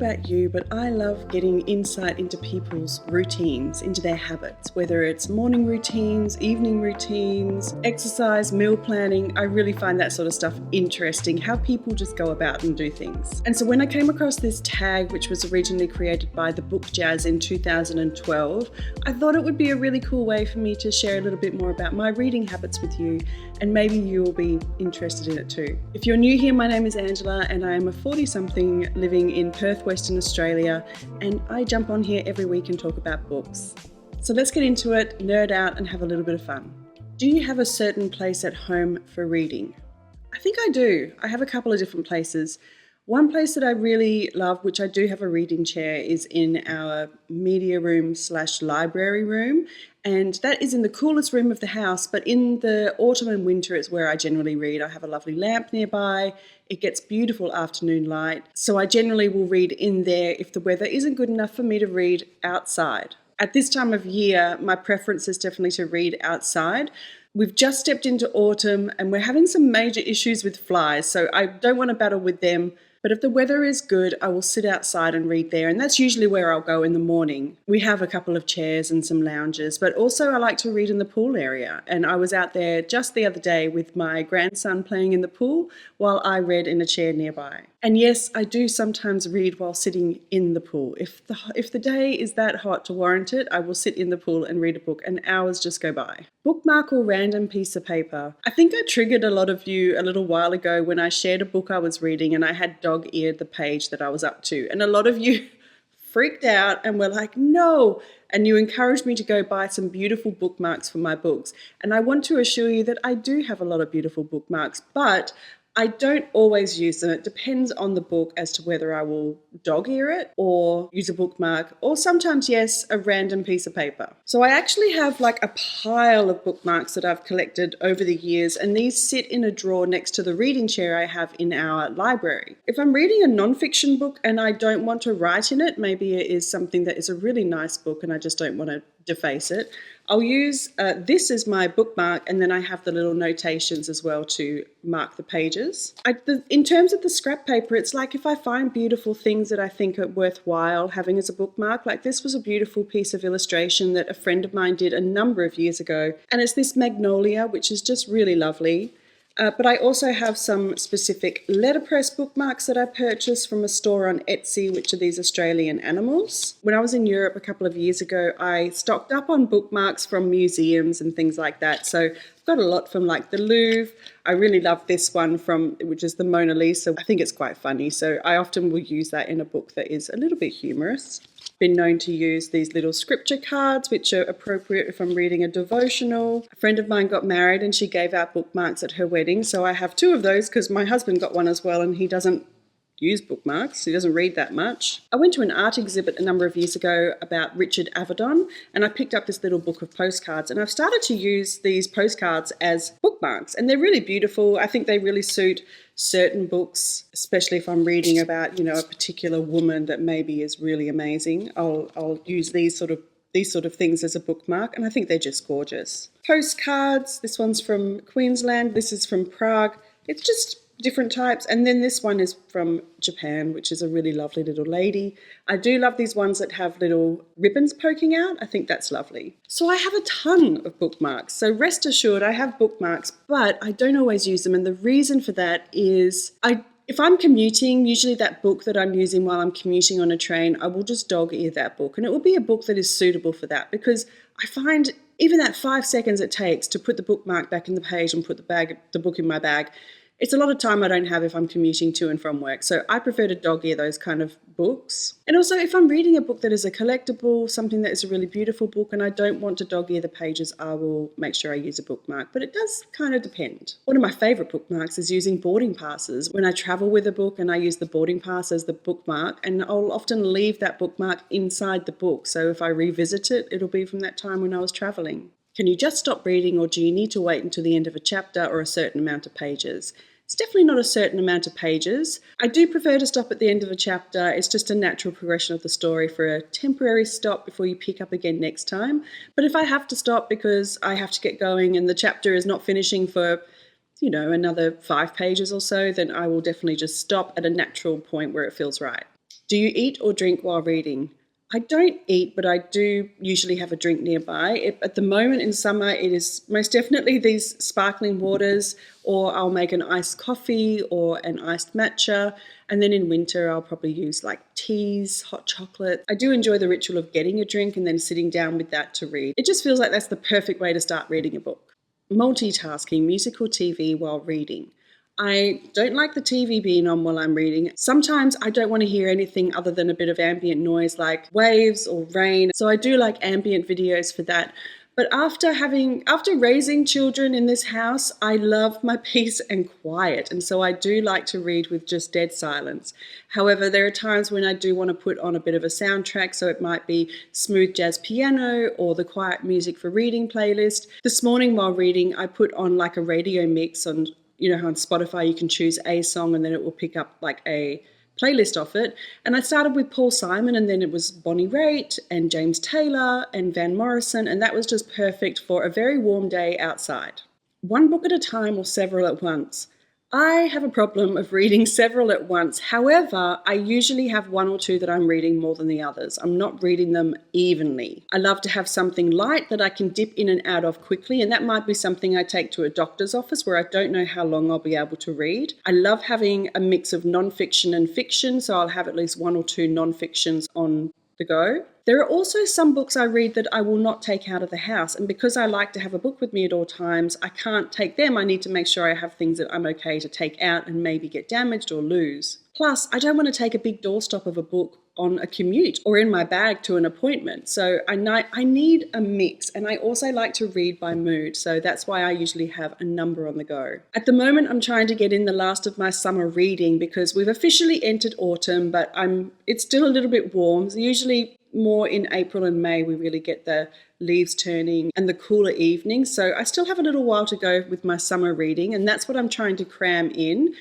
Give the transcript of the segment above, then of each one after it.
about you, but I love getting insight into people's routines, into their habits, whether it's morning routines, evening routines, exercise, meal planning. I really find that sort of stuff interesting, how people just go about and do things. And so when I came across this tag, which was originally created by the Book Jazz in 2012, I thought it would be a really cool way for me to share a little bit more about my reading habits with you, and maybe you will be interested in it too. If you're new here, my name is Angela and I am a 40-something living in Perth, Western Australia, and I jump on here every week and talk about books. So let's get into it, nerd out and have a little bit of fun. Do you have a certain place at home for reading? I think I do. I have a couple of different places. One place that I really love, which I do have a reading chair, is in our media room / library room. And that is in the coolest room of the house, but in the autumn and winter it's where I generally read. I have a lovely lamp nearby. It gets beautiful afternoon light. So I generally will read in there if the weather isn't good enough for me to read outside. At this time of year, my preference is definitely to read outside. We've just stepped into autumn and we're having some major issues with flies, so I don't want to battle with them. But if the weather is good, I will sit outside and read there. And that's usually where I'll go in the morning. We have a couple of chairs and some lounges, but also I like to read in the pool area. And I was out there just the other day with my grandson playing in the pool while I read in a chair nearby. And yes, I do sometimes read while sitting in the pool. If the day is that hot to warrant it, I will sit in the pool and read a book and hours just go by. Bookmark or random piece of paper. I think I triggered a lot of you a little while ago when I shared a book I was reading and I had dog-eared the page that I was up to. And a lot of you freaked out and were like, no. And you encouraged me to go buy some beautiful bookmarks for my books. And I want to assure you that I do have a lot of beautiful bookmarks, but I don't always use them. It depends on the book as to whether I will dog ear it or use a bookmark, or sometimes, yes, a random piece of paper. So I actually have like a pile of bookmarks that I've collected over the years, and these sit in a drawer next to the reading chair I have in our library. If I'm reading a non-fiction book and I don't want to write in it, maybe it is something that is a really nice book and I just don't want to deface it, I'll use this as my bookmark, and then I have the little notations as well to mark the pages. In terms of the scrap paper, it's like if I find beautiful things that I think are worthwhile having as a bookmark, like this was a beautiful piece of illustration that a friend of mine did a number of years ago, and it's this magnolia, which is just really lovely. But I also have some specific letterpress bookmarks that I purchased from a store on Etsy, which are these Australian animals. When I was in Europe a couple of years ago, I stocked up on bookmarks from museums and things like that. So I've got a lot from like the Louvre. I really love this one which is the Mona Lisa. I think it's quite funny. So I often will use that in a book that is a little bit humorous. Been known to use these little scripture cards, which are appropriate if I'm reading a devotional. A friend of mine got married and she gave out bookmarks at her wedding, so I have two of those because my husband got one as well and he doesn't use bookmarks. He doesn't read that much. I went to an art exhibit a number of years ago about Richard Avedon, and I picked up this little book of postcards, and I've started to use these postcards as bookmarks, and they're really beautiful. I think they really suit certain books, especially if I'm reading about, a particular woman that maybe is really amazing. I'll use these sort of things as a bookmark, and I think they're just gorgeous. Postcards. This one's from Queensland. This is from Prague. It's just different types, and then this one is from Japan, which is a really lovely little lady. I do love these ones that have little ribbons poking out. I think that's lovely. So I have a ton of bookmarks, so rest assured I have bookmarks, but I don't always use them, and the reason for that is if I'm commuting, usually that book that I'm using while I'm commuting on a train, I will just dog ear that book, and it will be a book that is suitable for that, because I find even that 5 seconds it takes to put the bookmark back in the page and put the book in my bag, it's a lot of time I don't have if I'm commuting to and from work. So I prefer to dog ear those kind of books. And also if I'm reading a book that is a collectible, something that is a really beautiful book, and I don't want to dog ear the pages, I will make sure I use a bookmark. But it does kind of depend. One of my favourite bookmarks is using boarding passes. When I travel with a book and I use the boarding pass as the bookmark, and I'll often leave that bookmark inside the book. So if I revisit it, it'll be from that time when I was travelling. Can you just stop reading, or do you need to wait until the end of a chapter or a certain amount of pages? It's definitely not a certain amount of pages. I do prefer to stop at the end of a chapter. It's just a natural progression of the story for a temporary stop before you pick up again next time. But if I have to stop because I have to get going and the chapter is not finishing for, another 5 pages or so, then I will definitely just stop at a natural point where it feels right. Do you eat or drink while reading? I don't eat, but I do usually have a drink nearby. At the moment in summer, it is most definitely these sparkling waters, or I'll make an iced coffee or an iced matcha. And then in winter, I'll probably use like teas, hot chocolate. I do enjoy the ritual of getting a drink and then sitting down with that to read. It just feels like that's the perfect way to start reading a book. Multitasking, music or TV while reading. I don't like the TV being on while I'm reading. Sometimes I don't want to hear anything other than a bit of ambient noise like waves or rain. So I do like ambient videos for that. But after raising children in this house, I love my peace and quiet. And so I do like to read with just dead silence. However, there are times when I do want to put on a bit of a soundtrack. So it might be smooth jazz piano or the quiet music for reading playlist. This morning while reading, I put on like a radio mix on, you know how on Spotify you can choose a song and then it will pick up like a playlist of it. And I started with Paul Simon, and then it was Bonnie Raitt and James Taylor and Van Morrison, and that was just perfect for a very warm day outside. One book at a time or several at once. I have a problem of reading several at once. However, I usually have one or two that I'm reading more than the others. I'm not reading them evenly. I love to have something light that I can dip in and out of quickly, and that might be something I take to a doctor's office where I don't know how long I'll be able to read. I love having a mix of non-fiction and fiction, so I'll have at least one or two non-fictions on the go. There are also some books I read that I will not take out of the house, and because I like to have a book with me at all times, I can't take them. I need to make sure I have things that I'm okay to take out and maybe get damaged or lose. Plus, I don't want to take a big doorstop of a book on a commute or in my bag to an appointment. So I need a mix, and I also like to read by mood. So that's why I usually have a number on the go. At the moment, I'm trying to get in the last of my summer reading because we've officially entered autumn, but it's still a little bit warm. So usually more in April and May, we really get the leaves turning and the cooler evenings. So I still have a little while to go with my summer reading, and that's what I'm trying to cram in.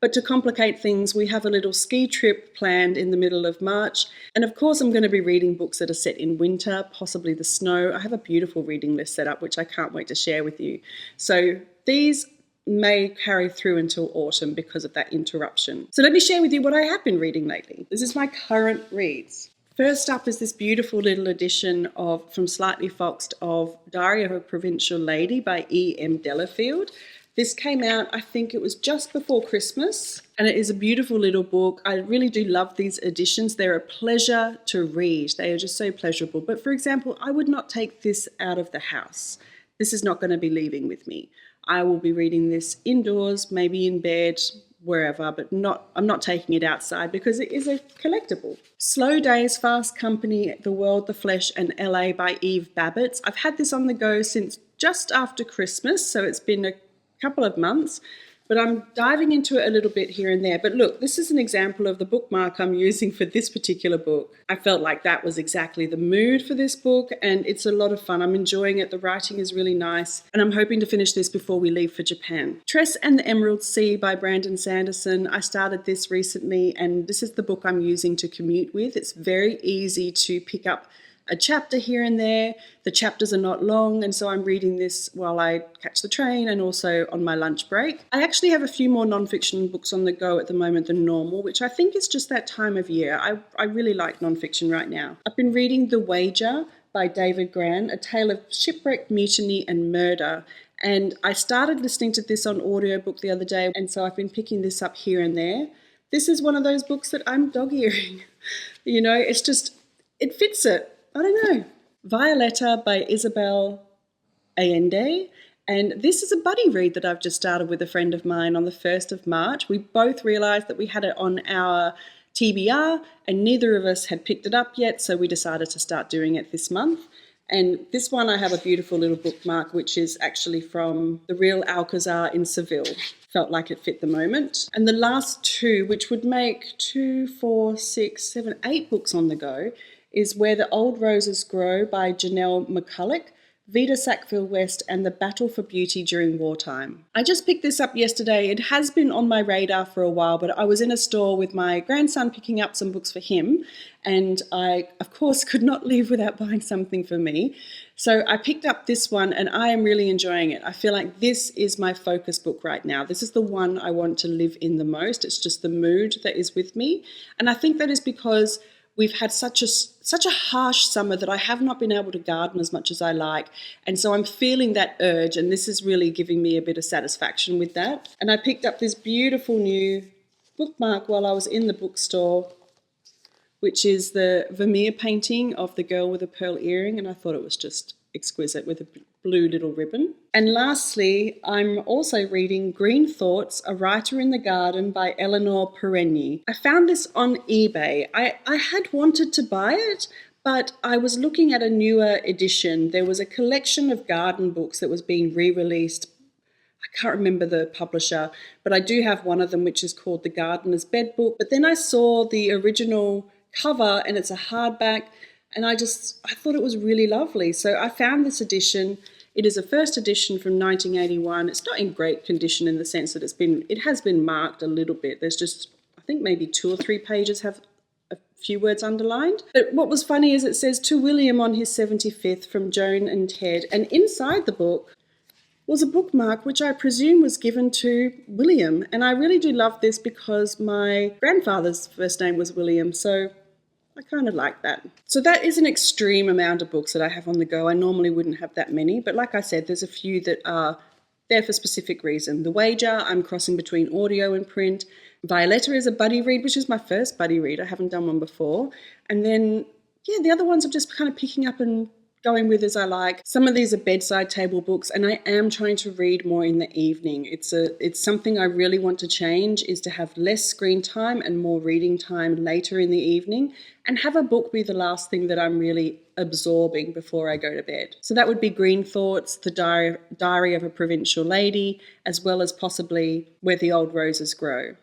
But to complicate things, we have a little ski trip planned in the middle of March. And of course, I'm going to be reading books that are set in winter, possibly the snow. I have a beautiful reading list set up, which I can't wait to share with you. So these may carry through until autumn because of that interruption. So let me share with you what I have been reading lately. This is my current reads. First up is this beautiful little edition from Slightly Foxed of Diary of a Provincial Lady by E.M. Delafield. This came out, I think it was just before Christmas, and it is a beautiful little book. I really do love these editions. They're a pleasure to read. They are just so pleasurable. But for example, I would not take this out of the house. This is not going to be leaving with me. I will be reading this indoors, maybe in bed, wherever, but I'm not taking it outside because it is a collectible. Slow Days, Fast Company, The World, the Flesh, and LA by Eve Babitz. I've had this on the go since just after Christmas, so it's been a couple of months, but I'm diving into it a little bit here and there. But look, this is an example of the bookmark I'm using for this particular book. I felt like that was exactly the mood for this book, and it's a lot of fun. I'm enjoying it. The writing is really nice, and I'm hoping to finish this before we leave for Japan. Tress and the Emerald Sea by Brandon Sanderson. I started this recently, and this is the book I'm using to commute with. It's very easy to pick up a chapter here and there. The chapters are not long, and so I'm reading this while I catch the train and also on my lunch break. I actually have a few more non-fiction books on the go at the moment than normal, which I think is just that time of year. I really like non-fiction right now. I've been reading The Wager by David Gran, a tale of shipwreck, mutiny and murder. And I started listening to this on audiobook the other day, and so I've been picking this up here and there. This is one of those books that I'm dog-earing. You know, it's just, it fits it. I don't know. Violeta by Isabel, Allende. And this is a buddy read that I've just started with a friend of mine on the 1st of March. We both realised that we had it on our TBR and neither of us had picked it up yet, so we decided to start doing it this month. And this one I have a beautiful little bookmark, which is actually from the real Alcazar in Seville. Felt like it fit the moment. And the last two, which would make 2, 4, 6, 7, 8 books on the go, is Where the Old Roses Grow by Janelle McCulloch. Vita Sackville West and the Battle for Beauty During Wartime. I just picked this up yesterday. It has been on my radar for a while, but I was in a store with my grandson picking up some books for him, and I, of course, could not leave without buying something for me. So I picked up this one, and I am really enjoying it. I feel like this is my focus book right now. This is the one I want to live in the most. It's just the mood that is with me. And I think that is because we've had such a harsh summer that I have not been able to garden as much as I like. And so I'm feeling that urge, and this is really giving me a bit of satisfaction with that. And I picked up this beautiful new bookmark while I was in the bookstore, which is the Vermeer painting of the girl with a pearl earring, and I thought it was just exquisite with a blue little ribbon. And lastly, I'm also reading Green Thoughts, A Writer in the Garden by Eleanor Perenyi. I found this on eBay. I had wanted to buy it, but I was looking at a newer edition. There was a collection of garden books that was being re-released. I can't remember the publisher, but I do have one of them, which is called The Gardener's Bed Book. But then I saw the original cover, and it's a hardback, and I thought it was really lovely. So I found this edition. It is a first edition from 1981. It's not in great condition in the sense that it has been marked a little bit. There's just, I think maybe 2 or 3 pages have a few words underlined. But what was funny is it says, "To William on his 75th from Joan and Ted." And inside the book was a bookmark which I presume was given to William. And I really do love this because my grandfather's first name was William, so I kind of like that. So that is an extreme amount of books that I have on the go. I normally wouldn't have that many, but like I said, there's a few that are there for specific reason. The Wager, I'm crossing between audio and print. Violeta is a buddy read, which is my first buddy read. I haven't done one before. And then, the other ones I'm just kind of picking up and going with as I like. Some of these are bedside table books, and I am trying to read more in the evening. It's something I really want to change, is to have less screen time and more reading time later in the evening, and have a book be the last thing that I'm really absorbing before I go to bed. So that would be Green Thoughts, The Diary of a Provincial Lady, as well as possibly Where the Old Roses Grow.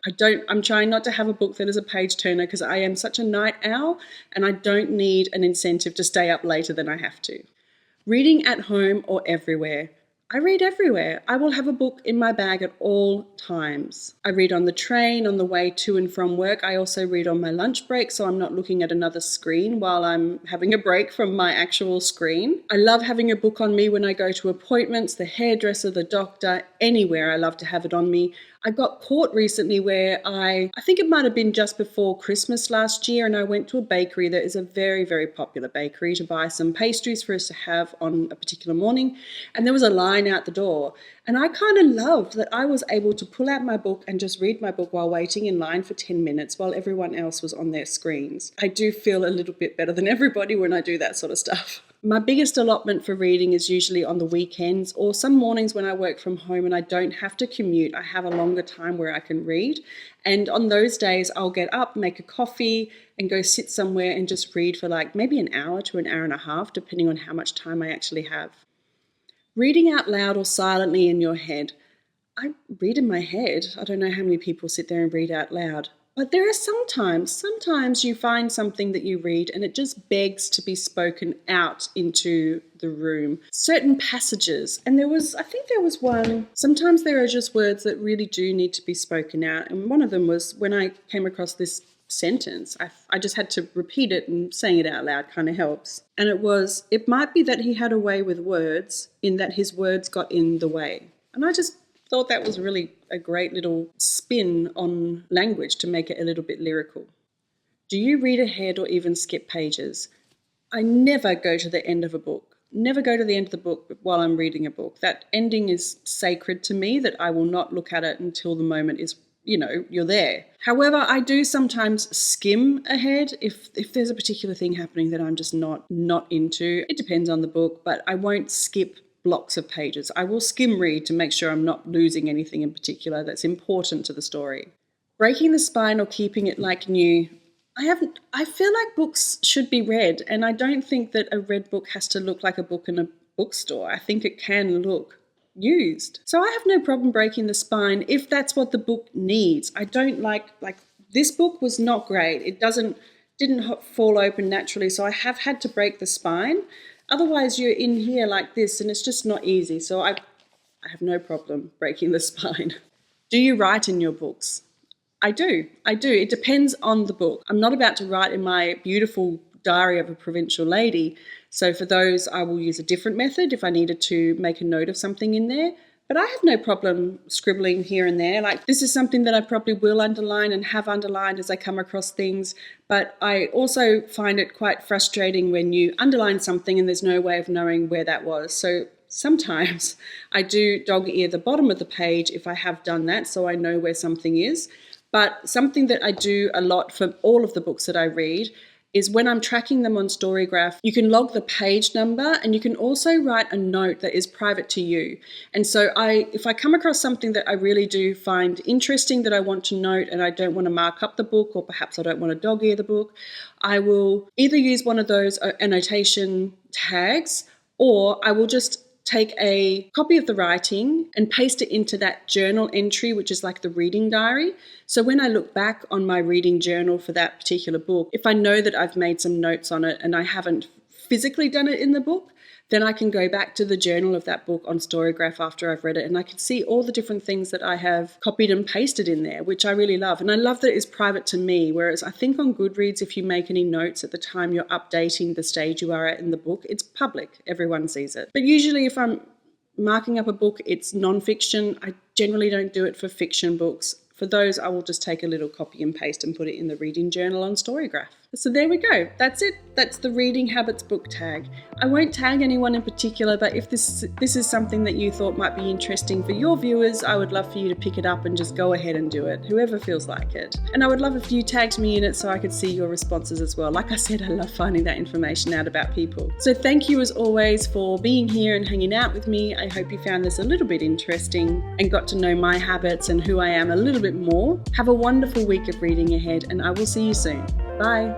I'm trying not to have a book that is a page turner because I am such a night owl and I don't need an incentive to stay up later than I have to. Reading at home or everywhere. I read everywhere. I will have a book in my bag at all times. I read on the train, on the way to and from work. I also read on my lunch break, so I'm not looking at another screen while I'm having a break from my actual screen. I love having a book on me when I go to appointments, the hairdresser, the doctor, anywhere. I love to have it on me. I got caught recently where I think it might have been just before Christmas last year, and I went to a bakery that is a very, very popular bakery to buy some pastries for us to have on a particular morning, and there was a line out the door, and I kind of loved that I was able to pull out my book and just read my book while waiting in line for 10 minutes while everyone else was on their screens. I do feel a little bit better than everybody when I do that sort of stuff. My biggest allotment for reading is usually on the weekends or some mornings when I work from home and I don't have to commute. I have a longer time where I can read. And on those days, I'll get up, make a coffee, and go sit somewhere and just read for like maybe an hour to an hour and a half, depending on how much time I actually have. Reading out loud or silently in your head. I read in my head. I don't know how many people sit there and read out loud. But there are sometimes you find something that you read and it just begs to be spoken out into the room. Certain passages, and I think there was one, sometimes there are just words that really do need to be spoken out. And one of them was when I came across this sentence, I just had to repeat it, and saying it out loud kind of helps. And it was, "It might be that he had a way with words in that his words got in the way." And I just thought that was really a great little spin on language to make it a little bit lyrical. Do you read ahead or even skip pages? I never go to the end of a book. Never go to the end of the book while I'm reading a book. That ending is sacred to me, that I will not look at it until the moment is, you're there. However, I do sometimes skim ahead if there's a particular thing happening that I'm just not into. It depends on the book, but I won't skip blocks of pages. I will skim read to make sure I'm not losing anything in particular that's important to the story. Breaking the spine or keeping it like new. I feel like books should be read, and I don't think that a read book has to look like a book in a bookstore. I think it can look used. So I have no problem breaking the spine if that's what the book needs. I don't like this book was not great. It didn't fall open naturally, so I have had to break the spine. Otherwise you're in here like this and it's just not easy. So I have no problem breaking the spine. Do you write in your books? I do. It depends on the book. I'm not about to write in my beautiful Diary of a Provincial Lady. So for those, I will use a different method if I needed to make a note of something in there. But I have no problem scribbling here and there. Like, this is something that I probably will underline and have underlined as I come across things. But I also find it quite frustrating when you underline something and there's no way of knowing where that was. So sometimes I do dog ear the bottom of the page if I have done that, so I know where something is. But something that I do a lot for all of the books that I read is when I'm tracking them on Storygraph, you can log the page number and you can also write a note that is private to you. And so if I come across something that I really do find interesting that I want to note and I don't want to mark up the book, or perhaps I don't want to dog ear the book, I will either use one of those annotation tags, or I will just take a copy of the writing and paste it into that journal entry, which is like the reading diary. So when I look back on my reading journal for that particular book, if I know that I've made some notes on it and I haven't physically done it in the book, then I can go back to the journal of that book on Storygraph after I've read it, and I can see all the different things that I have copied and pasted in there, which I really love. And I love that it's private to me, whereas I think on Goodreads, if you make any notes at the time you're updating the stage you are at in the book, it's public. Everyone sees it. But usually if I'm marking up a book, it's non-fiction. I generally don't do it for fiction books. For those, I will just take a little copy and paste and put it in the reading journal on Storygraph. So there we go. That's it. That's the Reading Habits book tag. I won't tag anyone in particular, but if this is something that you thought might be interesting for your viewers, I would love for you to pick it up and just go ahead and do it, whoever feels like it. And I would love if you tagged me in it so I could see your responses as well. Like I said, I love finding that information out about people. So thank you as always for being here and hanging out with me. I hope you found this a little bit interesting and got to know my habits and who I am a little bit more. Have a wonderful week of reading ahead, and I will see you soon. Bye.